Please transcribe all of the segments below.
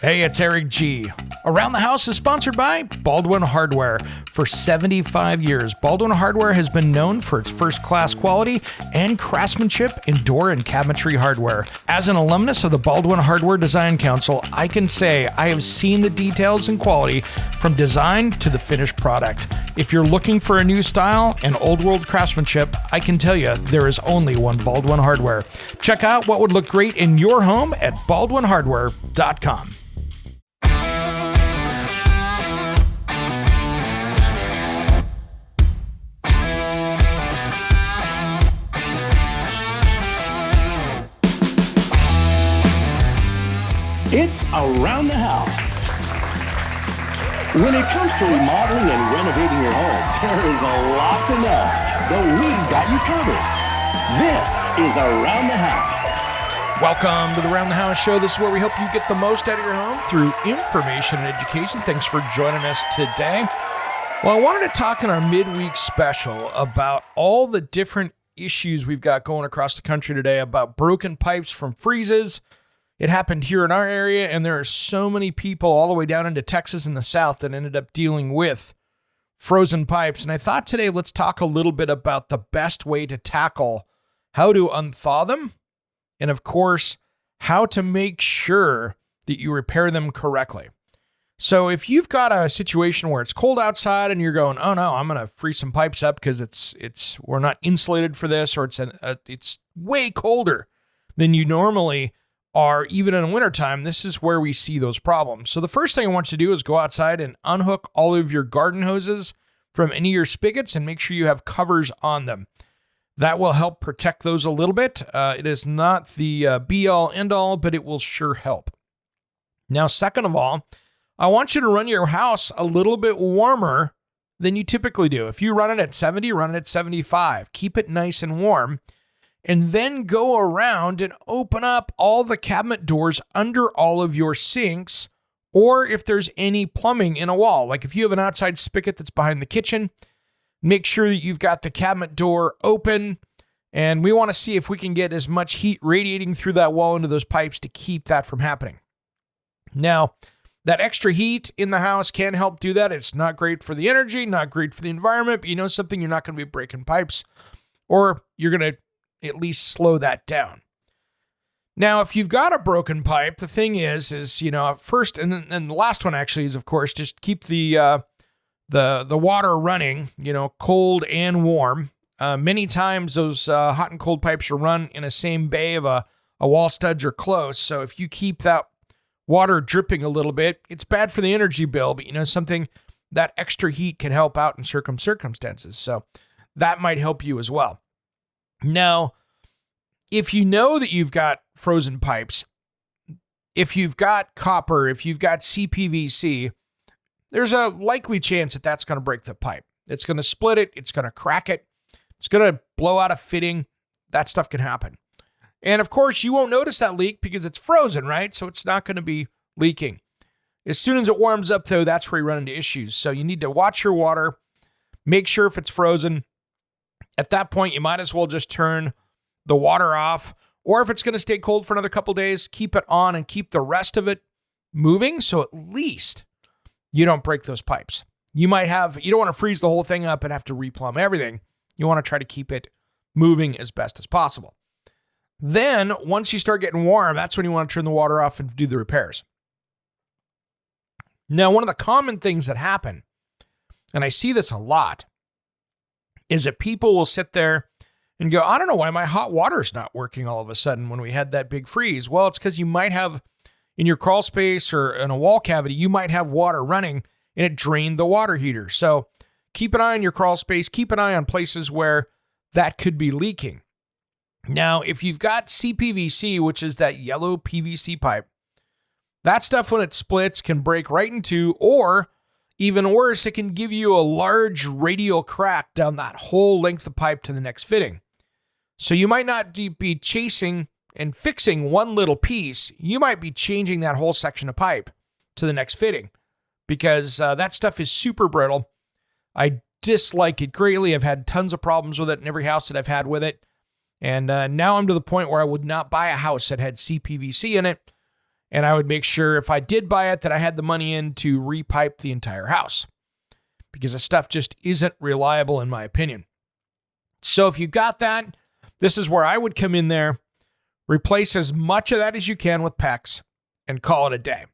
Hey, it's Eric G. Around the House is sponsored by Baldwin Hardware. For 75 years, Baldwin Hardware has been known for its first-class quality and craftsmanship in door and cabinetry hardware. As an alumnus of the Baldwin Hardware Design Council, I can say I have seen the details and quality from design to the finished product. If you're looking for a new style and old-world craftsmanship, I can tell you there is only one Baldwin Hardware. Check out what would look great in your home at baldwinhardware.com. It's Around the House. When it comes to remodeling and renovating your home, there is a lot to know, but we've got you covered. This is Around the House. Welcome to the Around the House show. This is where we help you get the most out of your home through information and education. Thanks for joining us today. Well, I wanted to talk in our midweek special about all the different issues we've got going across the country today about broken pipes from freezes. It happened here in our area, and there are so many people all the way down into Texas and the South that ended up dealing with frozen pipes. And I thought today, let's talk a little bit about the best way to tackle how to unthaw them, and of course, how to make sure that you repair them correctly. So if you've got a situation where it's cold outside and you're going, oh no, I'm going to freeze some pipes up because we're not insulated for this, or it's way colder than you normally are, even in wintertime, this is where we see those problems. So the first thing I want you to do is go outside and unhook all of your garden hoses from any of your spigots and make sure you have covers on them. That will help protect those a little bit. It is not the be-all, end-all, but it will sure help. Now, second of all, I want you to run your house a little bit warmer than you typically do. If you run it at 70, run it at 75. Keep it nice and warm. And then go around and open up all the cabinet doors under all of your sinks, or if there's any plumbing in a wall. Like if you have an outside spigot that's behind the kitchen, make sure that you've got the cabinet door open, and we want to see if we can get as much heat radiating through that wall into those pipes to keep that from happening. Now, that extra heat in the house can help do that. It's not great for the energy, not great for the environment, but you know something, you're not going to be breaking pipes, or you're going to at least slow that down. Now, if you've got a broken pipe, the thing is first, and then the last one actually is, of course, just keep the water running, cold and warm. Many times those hot and cold pipes are run in a same bay of a wall studs or close. So if you keep that water dripping a little bit, it's bad for the energy bill, but something, that extra heat can help out in certain circumstances. So that might help you as well. Now, if you know that you've got frozen pipes, if you've got copper, if you've got CPVC, there's a likely chance that that's going to break the pipe. It's going to split it. It's going to crack it. It's going to blow out a fitting. That stuff can happen. And of course, you won't notice that leak because it's frozen, right? So it's not going to be leaking. As soon as it warms up, though, that's where you run into issues. So you need to watch your water, make sure if it's frozen. At that point, you might as well just turn the water off, or if it's going to stay cold for another couple days, keep it on and keep the rest of it moving, so at least you don't break those pipes. You don't want to freeze the whole thing up and have to replumb everything. You want to try to keep it moving as best as possible. Then, once you start getting warm, that's when you want to turn the water off and do the repairs. Now, one of the common things that happen, and I see this a lot, is that people will sit there and go, I don't know why my hot water's not working all of a sudden when we had that big freeze. Well, it's because you might have in your crawl space or in a wall cavity, you might have water running and it drained the water heater. So keep an eye on your crawl space. Keep an eye on places where that could be leaking. Now, if you've got CPVC, which is that yellow PVC pipe, that stuff when it splits can break right in two, or even worse, it can give you a large radial crack down that whole length of pipe to the next fitting. So you might not be chasing and fixing one little piece. You might be changing that whole section of pipe to the next fitting because that stuff is super brittle. I dislike it greatly. I've had tons of problems with it in every house that I've had with it. And now I'm to the point where I would not buy a house that had CPVC in it. And I would make sure if I did buy it that I had the money in to repipe the entire house, because the stuff just isn't reliable in my opinion. So if you got that, this is where I would come in there, replace as much of that as you can with PEX, and call it a day.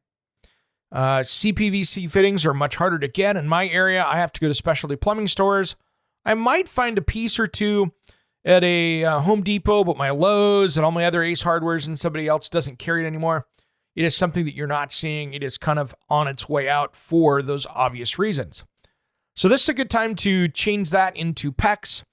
CPVC fittings are much harder to get. In my area, I have to go to specialty plumbing stores. I might find a piece or two at a Home Depot, but my Lowe's and all my other Ace Hardwares and somebody else doesn't carry it anymore. It is something that you're not seeing. It is kind of on its way out for those obvious reasons. So this is a good time to change that into PEX.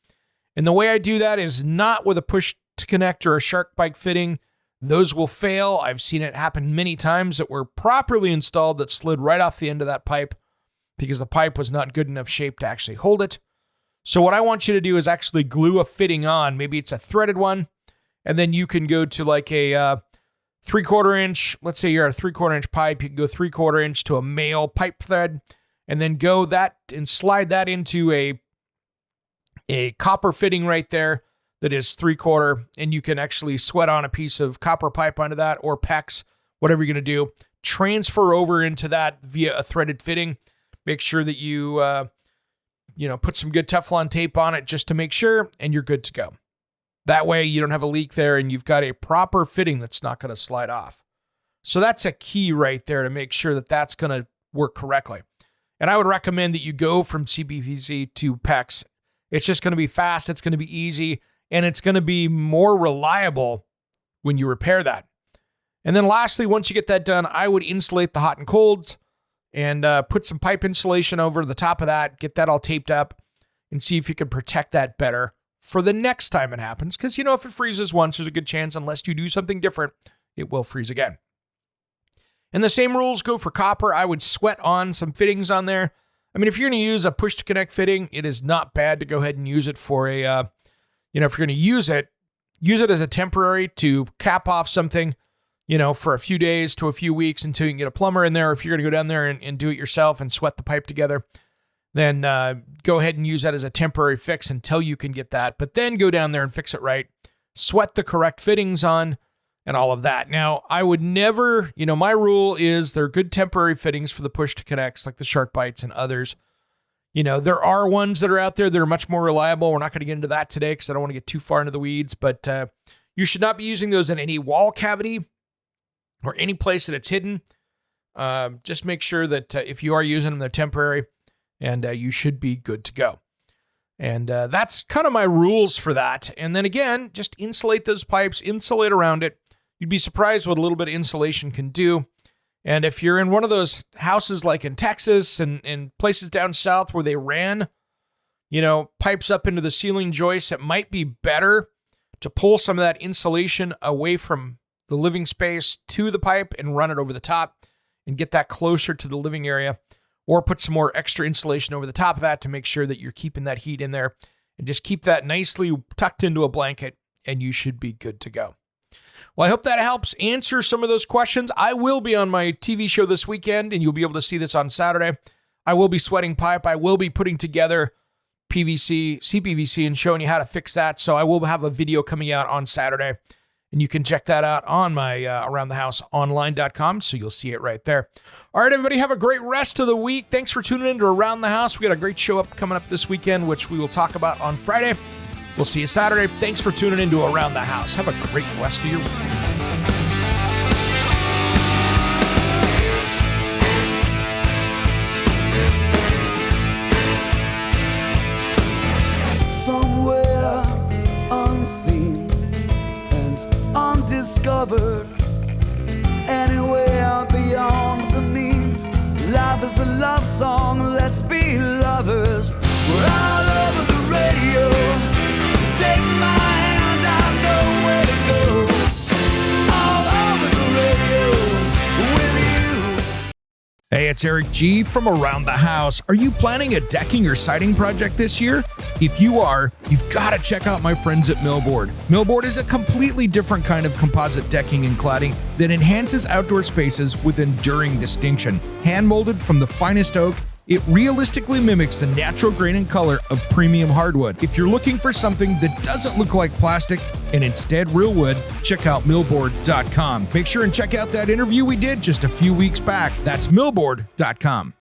And the way I do that is not with a push to connect or a shark bike fitting. Those will fail. I've seen it happen many times that were properly installed that slid right off the end of that pipe because the pipe was not good enough shape to actually hold it. So what I want you to do is actually glue a fitting on. Maybe it's a threaded one, and then you can go to like a 3/4 inch. Let's say you're a 3/4 inch pipe. You can go 3/4 inch to a male pipe thread, and then go that and slide that into a copper fitting right there that is 3/4, and you can actually sweat on a piece of copper pipe onto that, or PEX, whatever you're going to do. Transfer over into that via a threaded fitting. Make sure that you put some good Teflon tape on it just to make sure, and you're good to go. That way you don't have a leak there, and you've got a proper fitting that's not going to slide off. So that's a key right there to make sure that that's going to work correctly. And I would recommend that you go from CPVC to PEX. It's just going to be fast, it's going to be easy, and it's going to be more reliable when you repair that. And then lastly, once you get that done, I would insulate the hot and colds and put some pipe insulation over the top of that, get that all taped up, and see if you can protect that better for the next time it happens. Because, if it freezes once, there's a good chance, unless you do something different, it will freeze again. And the same rules go for copper. I would sweat on some fittings on there. I mean, if you're going to use a push-to-connect fitting, it is not bad to go ahead and use it for a, if you're going to use it as a temporary to cap off something, for a few days to a few weeks until you can get a plumber in there. If you're going to go down there and do it yourself and sweat the pipe together, then go ahead and use that as a temporary fix until you can get that. But then go down there and fix it right, sweat the correct fittings on, and all of that. Now, I would never, my rule is they're good temporary fittings for the push-to-connects, like the shark bites and others. There are ones that are out there that are much more reliable. We're not going to get into that today because I don't want to get too far into the weeds, but you should not be using those in any wall cavity or any place that it's hidden. Just make sure that if you are using them, they're temporary, and you should be good to go. And that's kind of my rules for that. And then again, just insulate those pipes, insulate around it. You'd be surprised what a little bit of insulation can do. And if you're in one of those houses like in Texas and places down south where they ran, pipes up into the ceiling joists, it might be better to pull some of that insulation away from the living space to the pipe and run it over the top and get that closer to the living area, or put some more extra insulation over the top of that to make sure that you're keeping that heat in there, and just keep that nicely tucked into a blanket, and you should be good to go. Well, I hope that helps answer some of those questions. I will be on my TV show this weekend, and you'll be able to see this on Saturday. I will be sweating pipe. I will be putting together CPVC, and showing you how to fix that. So I will have a video coming out on Saturday, and you can check that out on my aroundthehouseonline.com, so you'll see it right there. All right, everybody, have a great rest of the week. Thanks for tuning in to Around the House. We got a great show coming up this weekend, which we will talk about on Friday. We'll see you Saturday. Thanks for tuning in to Around the House. Have a great rest of your week. Somewhere unseen and undiscovered, anywhere beyond the mean. Life is a love song, let's be lovers. We're all over the radio. Take my hand, I know where to go. All over the radio with you. Hey, it's Eric G. from Around the House. Are you planning a decking or siding project this year? If you are, you've got to check out my friends at Millboard. Millboard is a completely different kind of composite decking and cladding that enhances outdoor spaces with enduring distinction. Hand-molded from the finest oak, It realistically mimics the natural grain and color of premium hardwood. If you're looking for something that doesn't look like plastic and instead real wood, check out millboard.com. Make sure and check out that interview we did just a few weeks back. That's millboard.com.